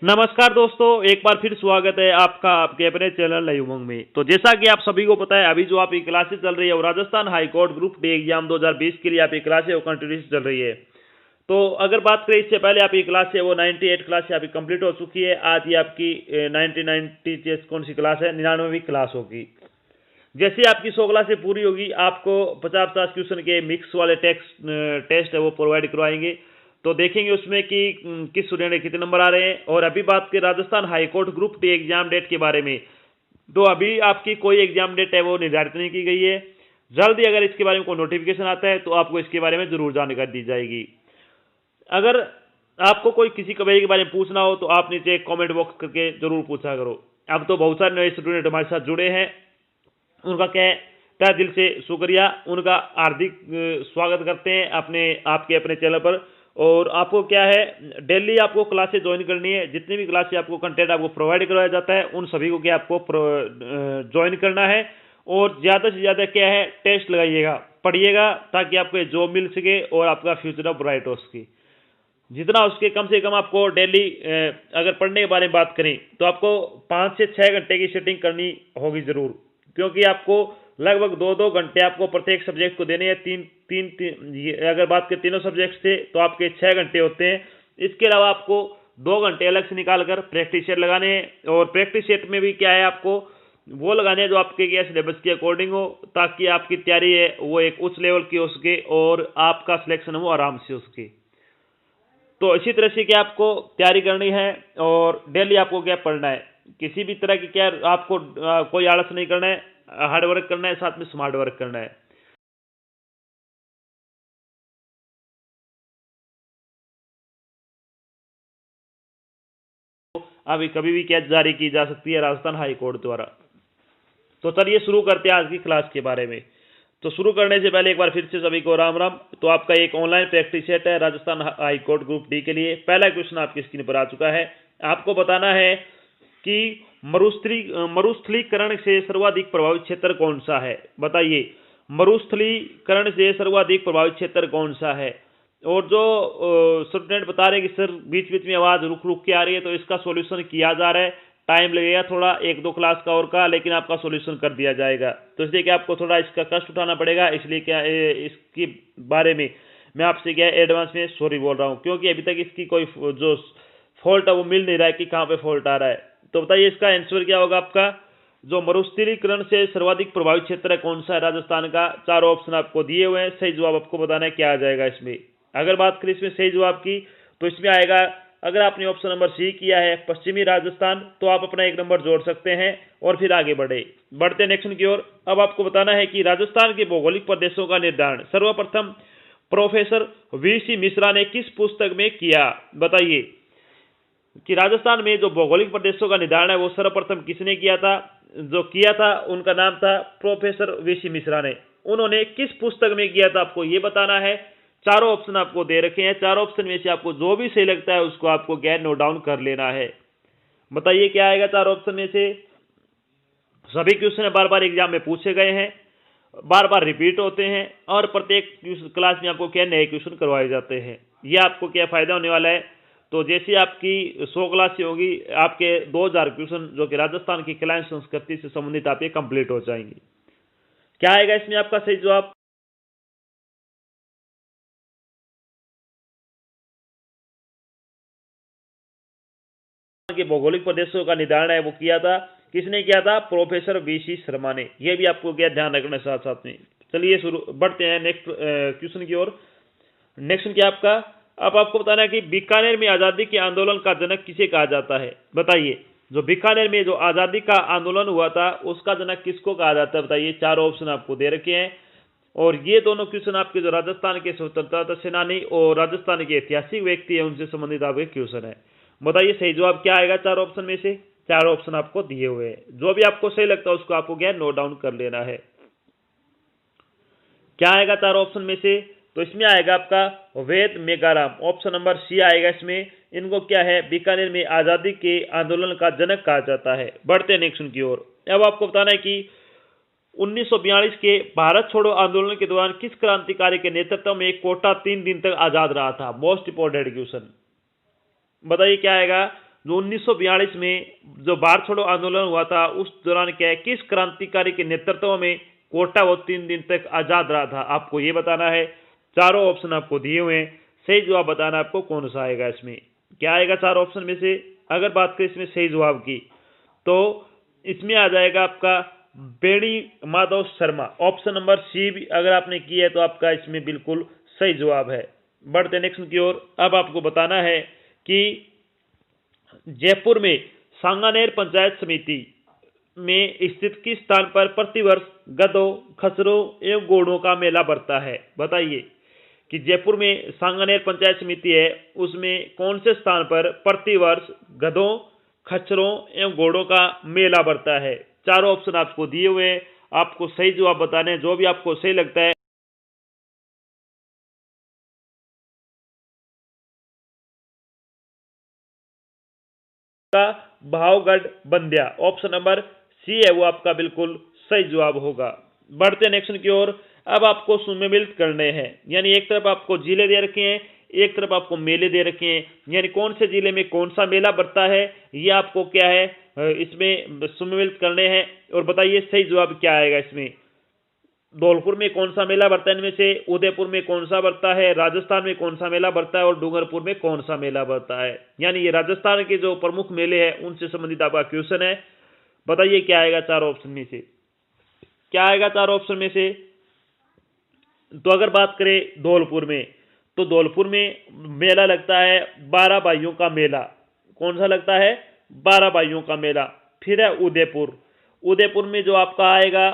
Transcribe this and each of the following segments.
नमस्कार दोस्तों, एक बार फिर स्वागत है आपका आपके अपने चैनल नई उमंग में। तो जैसा कि आप सभी को पता है, अभी जो आपकी क्लासेस चल रही है वो Rajasthan high court group D exam 2020 के लिए आपकी क्लासेस वो कंटिन्यूस चल रही है। तो अगर बात करें इससे पहले आपकी क्लास है वो 98 क्लास आपकी कंप्लीट हो चुकी है। आज ये आपकी 90 कौन सी क्लास है, 99वीं क्लास होगी। जैसे आपकी 100 क्लासें पूरी होगी, आपको 50-50 क्वेश्चन के मिक्स वाले टेस्ट है वो प्रोवाइड करवाएंगे। तो देखेंगे उसमें कि किस स्टूडेंट के कितने नंबर आ रहे हैं। और अभी बात करें Rajasthan high court group D exam date के बारे में, तो अभी आपकी कोई एग्जाम डेट है वो निर्धारित नहीं की गई है। जल्दी अगर इसके बारे में कोई नोटिफिकेशन आता है तो आपको इसके बारे में जरूर जानकारी दी जाएगी। अगर आपको कोई किसी कमेटी के बारे में पूछना हो तो आप नीचे कमेंट बॉक्स करके जरूर पूछा करो। अब तो बहुत सारे नए स्टूडेंट हमारे साथ जुड़े हैं, उनका क्या है तहे दिल से शुक्रिया, उनका हार्दिक स्वागत करते हैं आपके अपने चैनल पर। और आपको क्या है, डेली आपको क्लासेस ज्वाइन करनी है। जितनी भी क्लासेस आपको कंटेंट आपको प्रोवाइड करवाया जाता है उन सभी को क्या आपको ज्वाइन करना है। और ज़्यादा से ज़्यादा क्या है, टेस्ट लगाइएगा, पढ़िएगा, ताकि आपको जॉब मिल सके और आपका फ्यूचर ब्राइट हो सके। जितना उसके कम से कम आपको डेली अगर पढ़ने के बारे में बात करें तो आपको 5 से 6 घंटे की सेटिंग करनी होगी ज़रूर, क्योंकि आपको लगभग 2-2 घंटे आपको प्रत्येक सब्जेक्ट को देने हैं। अगर बात करें तीनों सब्जेक्ट से तो आपके 6 घंटे होते हैं। इसके अलावा आपको 2 घंटे अलग से निकाल कर प्रैक्टिस सेट लगाने हैं। और प्रैक्टिस सेट में भी क्या है, आपको वो लगाने हैं जो आपके क्या सिलेबस के अकॉर्डिंग हो, ताकि आपकी तैयारी है वो एक उच्च लेवल की हो सके और आपका सिलेक्शन वो आराम से हो सके। तो इसी तरह से क्या आपको तैयारी करनी है और डेली आपको क्या पढ़ना है। किसी भी तरह की क्या आपको कोई आलस नहीं करना है, हार्ड वर्क करना है, साथ में स्मार्ट वर्क करना है। अभी कभी भी क्या जारी की जा सकती है राजस्थान हाई कोर्ट द्वारा। तो चलिए शुरू करते हैं आज की क्लास के बारे में। तो शुरू करने से पहले एक बार फिर से सभी को राम राम। तो आपका एक ऑनलाइन प्रैक्टिस सेट है Rajasthan high court group D के लिए। पहला क्वेश्चन आपकी स्क्रीन पर आ चुका है। आपको बताना है कि मरुस्थलीकरण से सर्वाधिक प्रभावित क्षेत्र कौन सा है। बताइए, मरुस्थलीकरण से सर्वाधिक प्रभावित क्षेत्र कौन सा है। और जो स्टूडेंट बता रहे हैं कि सर बीच बीच में आवाज़ रुक रुक के आ रही है, तो इसका सॉल्यूशन किया जा रहा है। टाइम लगेगा थोड़ा 1-2 क्लास का और का, लेकिन आपका सॉल्यूशन कर दिया जाएगा। तो इसलिए क्या आपको थोड़ा इसका कष्ट उठाना पड़ेगा। इसलिए क्या इसके बारे में मैं आपसे क्या एडवांस में सॉरी बोल रहा हूँ, क्योंकि अभी तक इसकी कोई जो फॉल्ट है वो मिल नहीं रहा है कि कहाँ पे फॉल्ट आ रहा है। तो बताइए इसका आंसर क्या होगा आपका। जो मरुस्थलीकरण से सर्वाधिक प्रभावित क्षेत्र है कौन सा है राजस्थान का। 4 ऑप्शन आपको दिए हुए हैं, सही जवाब आपको बताना है क्या आ जाएगा इसमें। अगर बात करें इसमें सही जवाब की तो इसमें आएगा, अगर आपने ऑप्शन नंबर सी किया है पश्चिमी राजस्थान, तो आप अपना 1 नंबर जोड़ सकते हैं और फिर आगे बढ़ते नेक्स्ट की ओर। अब आपको बताना है कि राजस्थान के भौगोलिक प्रदेशों का निर्धारण सर्वप्रथम प्रोफेसर वीसी मिश्रा ने किस पुस्तक में किया। बताइए कि राजस्थान में जो भौगोलिक प्रदेशों का निर्धारण है वो सर्वप्रथम किसने किया था। जो किया था उनका नाम था प्रोफेसर वीसी मिश्रा ने। उन्होंने किस पुस्तक में किया था आपको ये बताना है। चारों ऑप्शन आपको दे रखे हैं, चारों ऑप्शन में से आपको जो भी सही लगता है उसको आपको क्या नोट डाउन कर लेना है। बताइए क्या आएगा चारों ऑप्शन में से। सभी क्वेश्चन बार बार एग्जाम में पूछे गए हैं, बार बार रिपीट होते हैं और प्रत्येक क्लास में आपको क्या नए क्वेश्चन करवाए जाते हैं। ये आपको क्या फायदा होने वाला है। तो जैसे आपकी 100 क्लास होगी, आपके 2000 क्वेश्चन जो कि राजस्थान की कला संस्कृति से संबंधित आपके कंप्लीट हो जाएंगे। क्या आएगा इसमें आपका सही जवाब। के भौगोलिक प्रदेशों का निर्धारण है वो किया था, किसने किया था, प्रोफेसर वीसी शर्मा ने। यह भी आपको क्या ध्यान रखना है साथ साथ में। चलिए शुरू बढ़ते हैं नेक्स्ट क्वेश्चन की ओर। नेक्स्ट क्या आपका, अब आपको बताना है कि बीकानेर में आज़ादी के आंदोलन का जनक किसे कहा जाता है। बताइए, जो बीकानेर में जो आज़ादी का आंदोलन हुआ था उसका जनक किसको कहा जाता है। बताइए, 4 ऑप्शन आपको दे रखे हैं और ये दोनों क्वेश्चन आपके जो राजस्थान के स्वतंत्रता सेनानी और राजस्थान के ऐतिहासिक व्यक्ति है उनसे संबंधित आपके क्वेश्चन है। बताइए सही जवाब क्या आएगा 4 ऑप्शन में से। 4 ऑप्शन आपको दिए हुए हैं, जो भी आपको सही लगता है उसको आपको क्या नोट डाउन कर लेना है। क्या आएगा 4 ऑप्शन में से। तो इसमें आएगा आपका वेद मेघाराम, ऑप्शन नंबर सी आएगा इसमें। इनको क्या है, बीकानेर में आजादी के आंदोलन का जनक कहा जाता है। बढ़ते नेक्स्ट की ओर। अब आपको बताना है कि 1942 के भारत छोड़ो आंदोलन के दौरान किस क्रांतिकारी के नेतृत्व में कोटा 3 दिन तक आजाद रहा था। Most important question. बताइए क्या आएगा। जो 1942 में जो भारत छोड़ो आंदोलन हुआ था उस दौरान क्या है, किस क्रांतिकारी के नेतृत्व में कोटा वो 3 दिन तक आजाद रहा था, आपको ये बताना है। चारों ऑप्शन आपको दिए हुए हैं, सही जवाब बताना आपको कौन सा आएगा इसमें। क्या आएगा चार ऑप्शन में से? अगर बात करें इसमें सही जवाब की तो इसमें आ जाएगा आपका Beni Madhav Sharma. Option number C भी अगर आपने किया है तो आपका इसमें बिल्कुल सही जवाब है। बढ़ते नेक्स्ट की ओर। अब आपको बताना है कि जयपुर में सांगानेर पंचायत समिति में स्थित किस स्थान पर प्रतिवर्ष गधों, खच्चरों एवं घोड़ों का मेला बढ़ता है? बताइए कि जयपुर में सांगानेर पंचायत समिति है, उसमें कौन से स्थान पर प्रतिवर्ष गधों, खच्चरों एवं घोड़ों का मेला बढ़ता है? चारों ऑप्शन आपको दिए हुए हैं, आपको सही जवाब बताने हैं, जो भी आपको सही लगता है। का भावगढ़ बंदिया, ऑप्शन नंबर सी है वो आपका बिल्कुल सही जवाब होगा। बढ़ते नेक्स्ट की ओर। अब आपको सुमेलित करने हैं, यानी एक तरफ आपको जिले दे रखे हैं, एक तरफ आपको मेले दे रखे हैं, यानी कौन से जिले में कौन सा मेला बढ़ता है ये आपको क्या है इसमें सुमेलित करने हैं। और बताइए सही जवाब क्या आएगा इसमें। धौलपुर में कौन सा मेला बढ़ता है इनमें से? उदयपुर में कौन सा बढ़ता है? राजस्थान में कौन सा मेला बढ़ता है? और डूंगरपुर में कौन सा मेला बढ़ता है? यानी ये राजस्थान के जो प्रमुख मेले हैं उनसे संबंधित आपका क्वेश्चन है। बताइए क्या आएगा चार ऑप्शन में से? क्या आएगा चार ऑप्शन में से? तो अगर बात करें धौलपुर में, तो धौलपुर में मेला लगता है 12 भाइयों का मेला। कौन सा लगता है? 12 भाइयों का मेला। फिर है उदयपुर। उदयपुर में जो आपका आएगा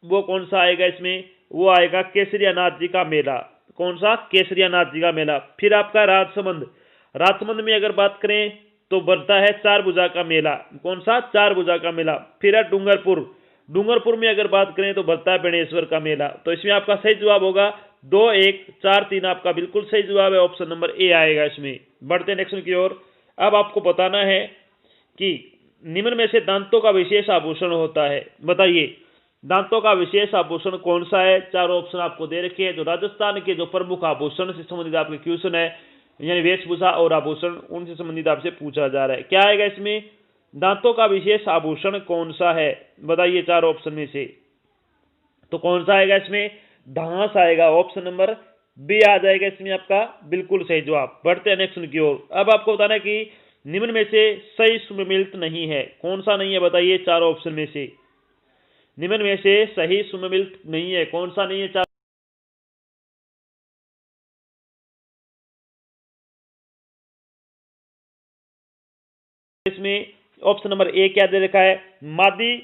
वो कौन सा आएगा इसमें? वो आएगा केसरिया नाथ जी का मेला। कौन सा? केसरिया नाथ जी का मेला। फिर आपका राजसमंद। राजसमंद में अगर बात करें तो बढ़ता है चार भुजा का मेला। कौन सा? चार भुजा का मेला। फिर है डूंगरपुर। डूंगरपुर में अगर बात करें तो बढ़ता है बेणेश्वर का मेला। तो इसमें आपका सही जवाब होगा 2, 1, 4, 3 आपका बिल्कुल सही जवाब है, ऑप्शन नंबर ए आएगा इसमें। बढ़ते नेक्स्ट की ओर। अब आपको बताना है कि निम्न में से दांतों का विशेष आभूषण होता है। बताइए दांतों का विशेष आभूषण कौन सा है? चारों ऑप्शन आपको दे रखे हैं। जो राजस्थान के जो प्रमुख आभूषण से संबंधित आपके क्वेश्चन है, यानी वेशभूषा और आभूषण, उनसे संबंधित आपसे पूछा जा रहा है। क्या आएगा इसमें? दांतों का विशेष आभूषण कौन सा है? बताइए चार ऑप्शन में से। तो कौन सा आएगा इसमें? धांस आएगा, ऑप्शन नंबर बी आ जाएगा इसमें आपका बिल्कुल सही जवाब। बढ़ते हैं नेक्स्ट की ओर। अब आपको बताना है कि निम्न में से सही सुमेलित नहीं है। कौन सा नहीं है? बताइए चारों ऑप्शन में से। निम्न में से सही सुमेलित नहीं है, कौन सा नहीं है? चार इसमें ऑप्शन नंबर ए क्या दे रखा है? मादी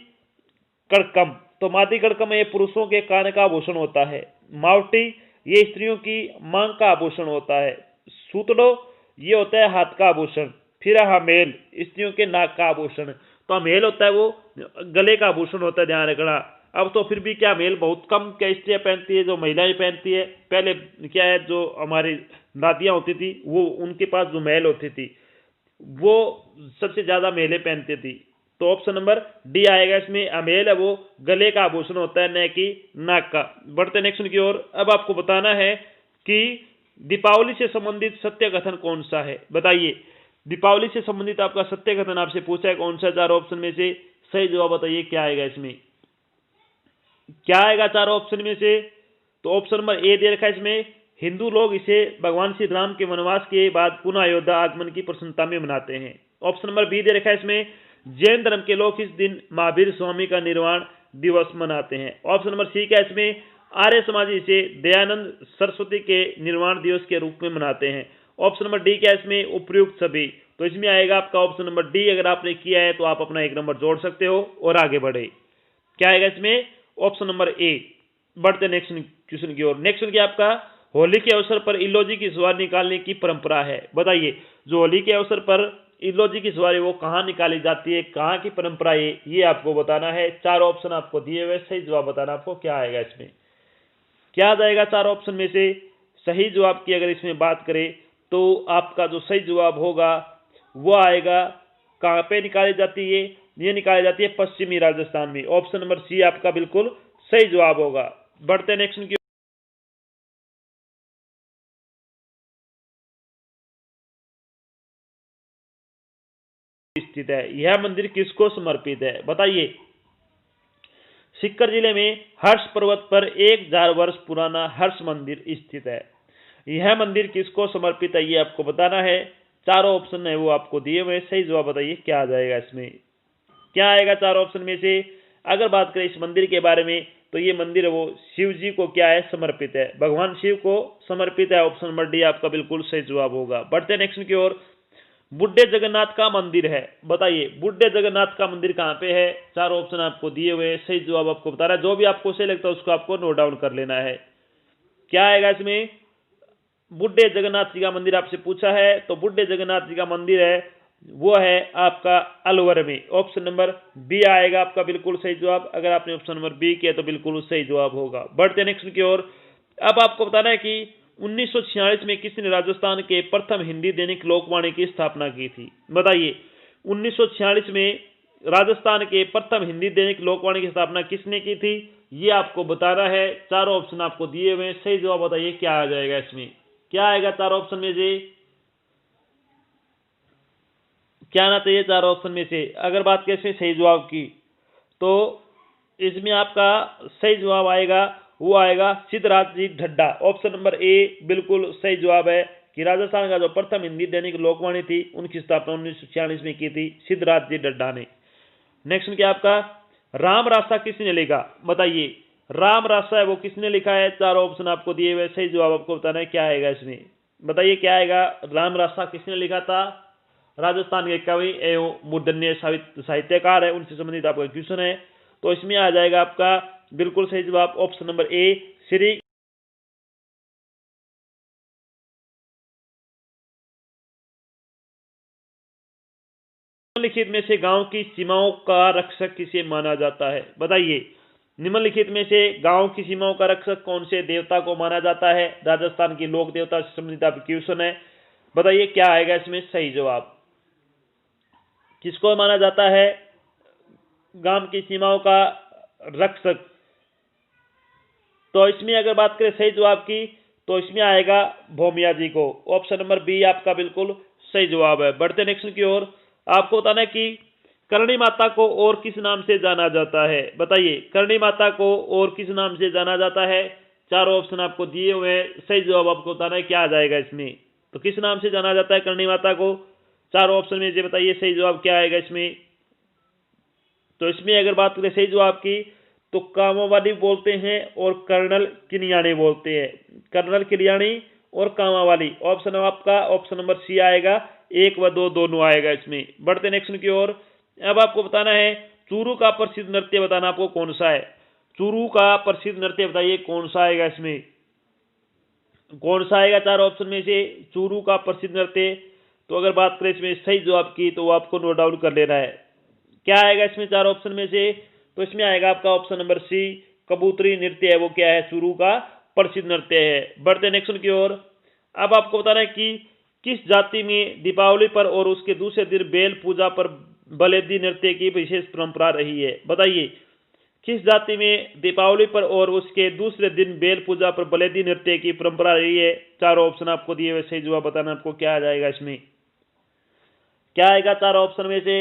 कड़कम। तो मादी कड़कम ये पुरुषों के कान का आभूषण होता है। मावटी ये स्त्रियों की मांग का आभूषण होता है। सूतड़ो ये होता है हाथ का आभूषण। फिर हमेल स्त्रियों के नाक का आभूषण। तो हमेल होता है वो गले का आभूषण होता है, ध्यान रखना। अब तो फिर भी क्या मेल बहुत कम क्या स्त्रियां पहनती है, जो महिलाएं पहनती है। पहले क्या है जो हमारी दादियां होती थी वो उनके पास जो मेल होती थी वो सबसे ज्यादा मेले पहनती थी। तो ऑप्शन नंबर डी आएगा इसमें। अमेल है वो गले का आभूषण होता है, न कि नाक का। बढ़ते नेक्स्ट की ओर। अब आपको बताना है कि दीपावली से संबंधित सत्य कथन कौन सा है? बताइए दीपावली से संबंधित आपका सत्य कथन आपसे पूछा है कौन सा? चार ऑप्शन में से सही जवाब बताइए क्या आएगा इसमें। क्या आएगा चार ऑप्शन में से? तो ऑप्शन नंबर ए दे रखा है इसमें। हिंदू लोग इसे भगवान श्री राम के वनवास के बाद पुनः अयोध्या आगमन की प्रसन्नता में मनाते हैं। ऑप्शन नंबर बी दे रखा है इसमें। जैन धर्म के लोग इस दिन महावीर स्वामी का निर्वाण दिवस मनाते हैं। ऑप्शन नंबर सी क्या है इसमें? आर्य समाज इसे दयानंद सरस्वती के निर्वाण दिवस के रूप में मनाते हैं। ऑप्शन नंबर डी क्या है इसमें? उपयुक्त सभी। तो इसमें आएगा आपका ऑप्शन नंबर डी। अगर आपने किया है तो आप अपना एक नंबर जोड़ सकते हो और आगे बढ़े। क्या आएगा इसमें? Option number A. बढ़ते नेक्स्ट क्वेश्चन की ओर। नेक्स्ट क्वेश्चन क्या आपका? होली के अवसर पर इल्लोजी की सवारी निकालने की परंपरा है। बताइए जो होली के अवसर पर इल्लोजी की सवारी वो कहाँ निकाली जाती है, कहाँ की परंपरा है, ये आपको बताना है। चार ऑप्शन आपको दिए हुए, सही जवाब बताना आपको क्या आएगा इसमें। क्या आ जाएगा चार ऑप्शन में से? सही जवाब की अगर इसमें बात करें तो आपका जो सही जवाब होगा वो आएगा कहाँ पे निकाली जाती है? ये निकाली जाती है पश्चिमी राजस्थान में। ऑप्शन नंबर सी आपका बिल्कुल सही जवाब होगा। बढ़ते नेक्स्ट की स्थित है। यह मंदिर किसको समर्पित है? बताइए। सीकर जिले में हर्ष पर्वत पर 1000 वर्ष पुराना हर्ष मंदिर स्थित है। यह मंदिर किसको समर्पित है ये आपको बताना है। चारों ऑप्शन है वो आपको दिए हुए, सही जवाब बताइए क्या आ जाएगा इसमें, क्या आएगा चारों ऑप्शन में से। अगर बात करें इस मंदिर के बारे में तो ये मंदिर वो शिव जी को क्या है, समर्पित है, भगवान शिव को समर्पित है। ऑप्शन नंबर डी आपका बिल्कुल सही जवाब होगा। बढ़ते नेक्स्ट की ओर। बुड्ढे जगन्नाथ का मंदिर है, बताइए बुड्ढे जगन्नाथ का मंदिर कहां पे है। चारों ऑप्शन आपको दिए हुए, सही जवाब आपको बता रहा है। जो भी आपको सही लगता है उसको आपको नोट डाउन कर लेना है। क्या आएगा इसमें, बुड्ढे जगन्नाथ जी का मंदिर आपसे पूछा है तो बुड्ढे जगन्नाथ जी का मंदिर है वो है आपका अलवर में। ऑप्शन नंबर बी आएगा आपका बिल्कुल सही जवाब। अगर आपने ऑप्शन नंबर बी किया तो बिल्कुल सही जवाब होगा। बढ़ते नेक्स्ट की ओर। अब आपको बताना है कि 1946 में किसने राजस्थान के प्रथम हिंदी दैनिक लोकवाणी की स्थापना की थी। बताइए 1946 में राजस्थान के प्रथम हिंदी दैनिक लोकवाणी की स्थापना किसने की थी, ये आपको बताना है। चारों ऑप्शन आपको दिए हुए, सही जवाब बताइए क्या आ जाएगा इसमें, क्या आएगा चारों ऑप्शन में से, क्या आना चाहिए चारों ऑप्शन में से। अगर बात करें सही जवाब की तो इसमें आपका सही जवाब आएगा वो आएगा सिद्धराज जी ढड्डा। ऑप्शन नंबर ए बिल्कुल सही जवाब है कि राजस्थान का जो प्रथम हिंदी दैनिक लोकवाणी थी उनकी स्थापना 1946 में की थी सिद्धराज जी ढड्डा ने। नेक्स्ट क्या आपका, राम रास्ता किसने लिखा। बताइए राम रास्ता है वो किसने लिखा है। चारों ऑप्शन आपको दिए हुए, सही जवाब आपको बताना है क्या आएगा इसमें, बताइए क्या आएगा। राम रास्ता किसने लिखा था, राजस्थान के कवि एवं मूर्धन्य साहित्यकार है, उनसे संबंधित आपका क्वेश्चन है। तो इसमें आ जाएगा आपका बिल्कुल सही जवाब ऑप्शन नंबर ए श्री निम्नलिखित में से गांव की सीमाओं का रक्षक किसे माना जाता है। बताइए निम्नलिखित में से गांव की सीमाओं का रक्षक कौन से देवता को माना जाता है। राजस्थान की लोक देवता से संबंधित आपका क्वेश्चन है। बताइए क्या आएगा इसमें सही जवाब, किसको माना जाता है गांव की सीमाओं का रक्षक। तो इसमें अगर बात करें सही जवाब की तो इसमें आएगा भोमिया जी को। ऑप्शन नंबर बी आपका बिल्कुल सही जवाब है। बढ़ते नेक्स्ट की ओर। आपको बताना है कि करणी माता को और किस नाम से जाना जाता है। बताइए करणी माता को और किस नाम से जाना जाता है। चारों ऑप्शन आपको दिए हुए हैं, सही जवाब आपको बताना है क्या आ जाएगा इसमें। तो किस नाम से जाना जाता है करणी माता को, चारों ऑप्शन में से बताइए सही जवाब क्या आएगा इसमें। तो इसमें अगर बात करें सही जवाब की तो कामावाली बोलते हैं और कर्नल किनियानी बोलते हैं। कर्नल किनियानी और कामावाली। ऑप्शन आपका ऑप्शन नंबर सी आएगा, 1 व 2 दोनों आएगा इसमें। बढ़ते नेक्स्ट की ओर। अब आपको बताना है चूरू का प्रसिद्ध नृत्य बताना आपको कौन सा है। चूरू का प्रसिद्ध नृत्य बताइए कौन सा आएगा इसमें, कौन सा आएगा चार ऑप्शन में से चूरू का प्रसिद्ध नृत्य। तो अगर बात करें इसमें सही जवाब की तो आपको नोट डाउन कर लेना है, क्या आएगा इसमें चार ऑप्शन में से। तो इसमें आएगा आपका ऑप्शन नंबर सी, कबूतरी नृत्य है वो क्या है, चूरू का प्रसिद्ध नृत्य है। बढ़ते नेक्स्ट की ओर। अब आपको बताना है कि किस जाति में दीपावली पर और उसके दूसरे दिन बेल पूजा पर बलेदी नृत्य की विशेष परंपरा रही है। बताइए किस जाति में दीपावली पर और उसके दूसरे दिन बेल पूजा पर बलेदी नृत्य की परंपरा रही है। चारों ऑप्शन आपको दिए हुए, सही जवाब बताना आपको क्या आ जाएगा इसमें, क्या आएगा चारों ऑप्शन में से,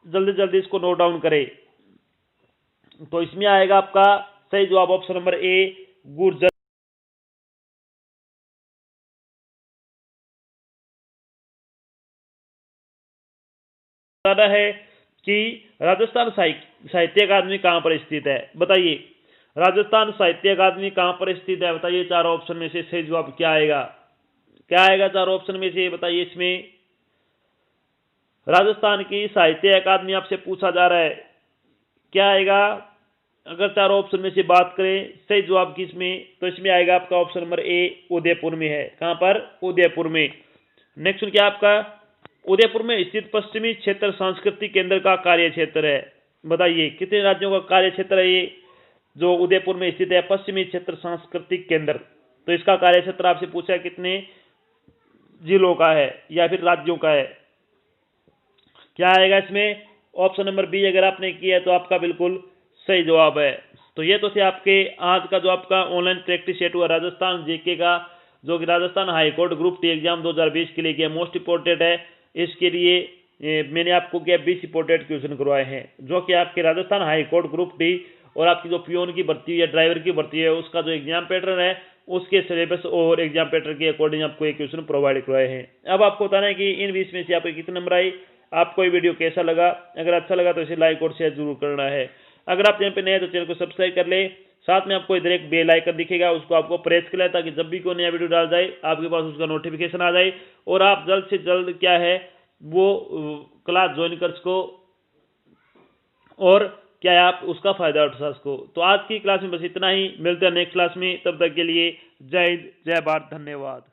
जल्दी जल्दी इसको नोट डाउन करें। तो इसमें आएगा आपका सही जवाब ऑप्शन नंबर ए, गुर्जर। बताना है कि राजस्थान साहित्य अकादमी कहां पर स्थित है। बताइए राजस्थान साहित्य अकादमी कहां पर स्थित है। बताइए चारों ऑप्शन में से सही जवाब क्या आएगा, क्या आएगा चारों ऑप्शन में से बताइए। इसमें राजस्थान की साहित्य अकादमी आपसे पूछा जा रहा है, क्या आएगा। अगर चारों ऑप्शन में से बात करें सही जवाब की इसमें तो इसमें आएगा आपका ऑप्शन नंबर ए, उदयपुर में है। कहां पर, उदयपुर में। नेक्स्ट क्या आपका, उदयपुर में स्थित पश्चिमी क्षेत्र सांस्कृतिक केंद्र का कार्य क्षेत्र है। बताइए कितने राज्यों का कार्य क्षेत्र है ये जो उदयपुर में स्थित है, पश्चिमी क्षेत्र सांस्कृतिक केंद्र। तो इसका कार्य क्षेत्र आपसे पूछा है कितने जिलों का है या फिर राज्यों का है, क्या आएगा इसमें। ऑप्शन नंबर बी अगर आपने किया है तो आपका बिल्कुल सही जवाब है। तो ये तो थे आपके आज का जो आपका ऑनलाइन प्रैक्टिस सेट हुआ राजस्थान जीके का, जो कि Rajasthan high court group T exam 2020 के लिए किया मोस्ट इंपोर्टेंट है। इसके लिए मैंने आपको क्या 20 इंपोर्टेड क्वेश्चन करवाए हैं, जो कि आपके Rajasthan high court group D और आपकी जो पियोन की भर्ती या ड्राइवर की भर्ती है उसका जो एग्जाम पैटर्न है उसके सिलेबस और एग्जाम पैटर्न के अकॉर्डिंग आपको ये क्वेश्चन प्रोवाइड करवाए हैं। अब आपको बताना है कि इन 20 में से आपको कितने नंबर आए। आपको ये वीडियो कैसा लगा, अगर अच्छा लगा तो इसे लाइक और शेयर जरूर करना है। अगर आप चैनल पे नए हैं तो चैनल को सब्सक्राइब कर ले, साथ में आपको इधर एक बेल आइकन दिखेगा उसको आपको प्रेस कर ले ताकि जब भी कोई नया वीडियो डाल जाए आपके पास उसका नोटिफिकेशन आ जाए और आप जल्द से जल्द क्या है वो क्लास ज्वाइन कर सको और क्या है आप उसका फायदा उठा सको। तो आज की क्लास में बस इतना ही, मिलते हैं नेक्स्ट क्लास में, तब तक के लिए जय हिंद जय भारत, धन्यवाद।